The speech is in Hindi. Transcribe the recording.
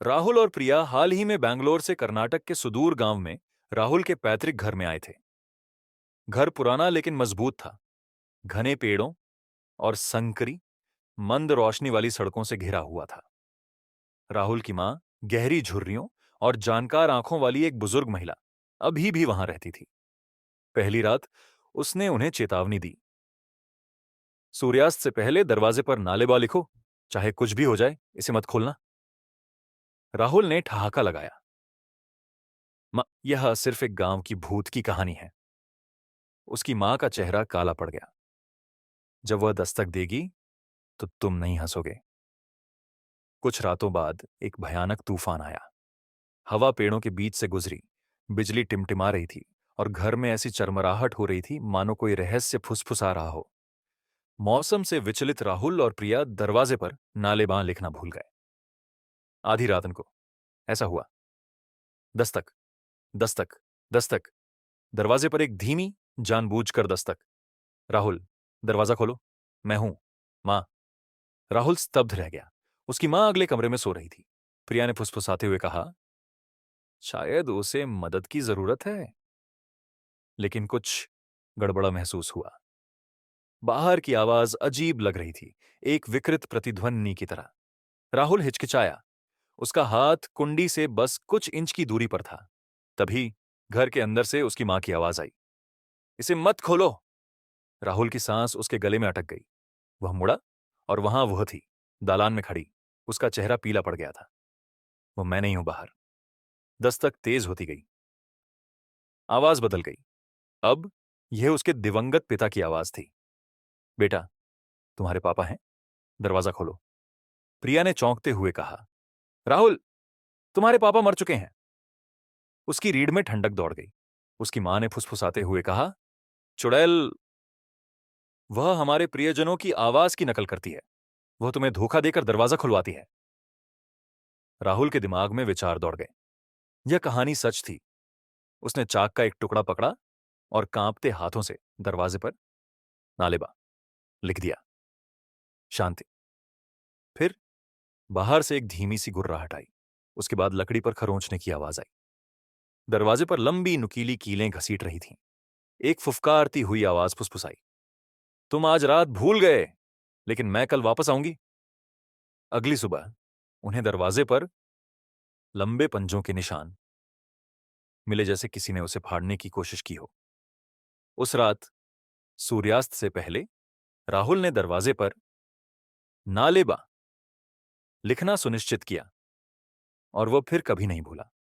राहुल और प्रिया हाल ही में बैंगलोर से कर्नाटक के सुदूर गांव में राहुल के पैतृक घर में आए थे। घर पुराना लेकिन मजबूत था, घने पेड़ों और संकरी, मंद रोशनी वाली सड़कों से घिरा हुआ था। राहुल की मां गहरी झुर्रियों और जानकार आंखों वाली एक बुजुर्ग महिला अभी भी वहां रहती थी। पहली रात उसने उन्हें चेतावनी दी, सूर्यास्त से पहले दरवाजे पर नालेबा लिखो, चाहे कुछ भी हो जाए इसे मत खोलना। राहुल ने ठहाका लगाया, मां, यह सिर्फ एक गांव की भूत की कहानी है। उसकी मां का चेहरा काला पड़ गया। जब वह दस्तक देगी तो तुम नहीं हंसोगे। कुछ रातों बाद एक भयानक तूफान आया। हवा पेड़ों के बीच से गुजरी, बिजली टिमटिमा रही थी और घर में ऐसी चरमराहट हो रही थी मानो कोई रहस्य फुसफुसा रहा हो। मौसम से विचलित राहुल और प्रिया दरवाजे पर नाले-बां लिखना भूल गए। आधी रात को ऐसा हुआ, दस्तक, दस्तक, दस्तक। दरवाजे पर एक धीमी, जानबूझकर दस्तक। राहुल, दरवाजा खोलो, मैं हूं, मां। राहुल स्तब्ध रह गया। उसकी मां अगले कमरे में सो रही थी। प्रिया ने फुसफुसाते हुए कहा, शायद उसे मदद की जरूरत है। लेकिन कुछ गड़बड़ा महसूस हुआ। बाहर की आवाज अजीब लग रही थी, एक विकृत प्रतिध्वनि की तरह। राहुल हिचकिचाया। उसका हाथ कुंडी से बस कुछ इंच की दूरी पर था। तभी घर के अंदर से उसकी मां की आवाज आई, इसे मत खोलो। राहुल की सांस उसके गले में अटक गई। वह मुड़ा और वहां वह थी, दालान में खड़ी। उसका चेहरा पीला पड़ गया था। वो मैं नहीं हूं बाहर। दस्तक तेज होती गई। आवाज बदल गई। अब यह उसके दिवंगत पिता की आवाज थी। बेटा, तुम्हारे पापा हैं, दरवाजा खोलो। प्रिया ने चौंकते हुए कहा, राहुल, तुम्हारे पापा मर चुके हैं। उसकी रीढ़ में ठंडक दौड़ गई। उसकी मां ने फुसफुसाते हुए कहा, चुड़ैल, वह हमारे प्रियजनों की आवाज की नकल करती है। वह तुम्हें धोखा देकर दरवाजा खुलवाती है। राहुल के दिमाग में विचार दौड़ गए। यह कहानी सच थी। उसने चाक का एक टुकड़ा पकड़ा और कांपते हाथों से दरवाजे पर नालेबा लिख दिया। शांति। फिर बाहर से एक धीमी सी गुर्राहट आई। उसके बाद लकड़ी पर खरोंचने की आवाज आई। दरवाजे पर लंबी नुकीली कीलें घसीट रही थीं। एक फुफकारती हुई आवाज फुसफुसाई, तुम आज रात भूल गए, लेकिन मैं कल वापस आऊंगी। अगली सुबह उन्हें दरवाजे पर लंबे पंजों के निशान मिले, जैसे किसी ने उसे फाड़ने की कोशिश की हो। उस रात सूर्यास्त से पहले राहुल ने दरवाजे पर नालेबा लिखना सुनिश्चित किया और वह फिर कभी नहीं भूला।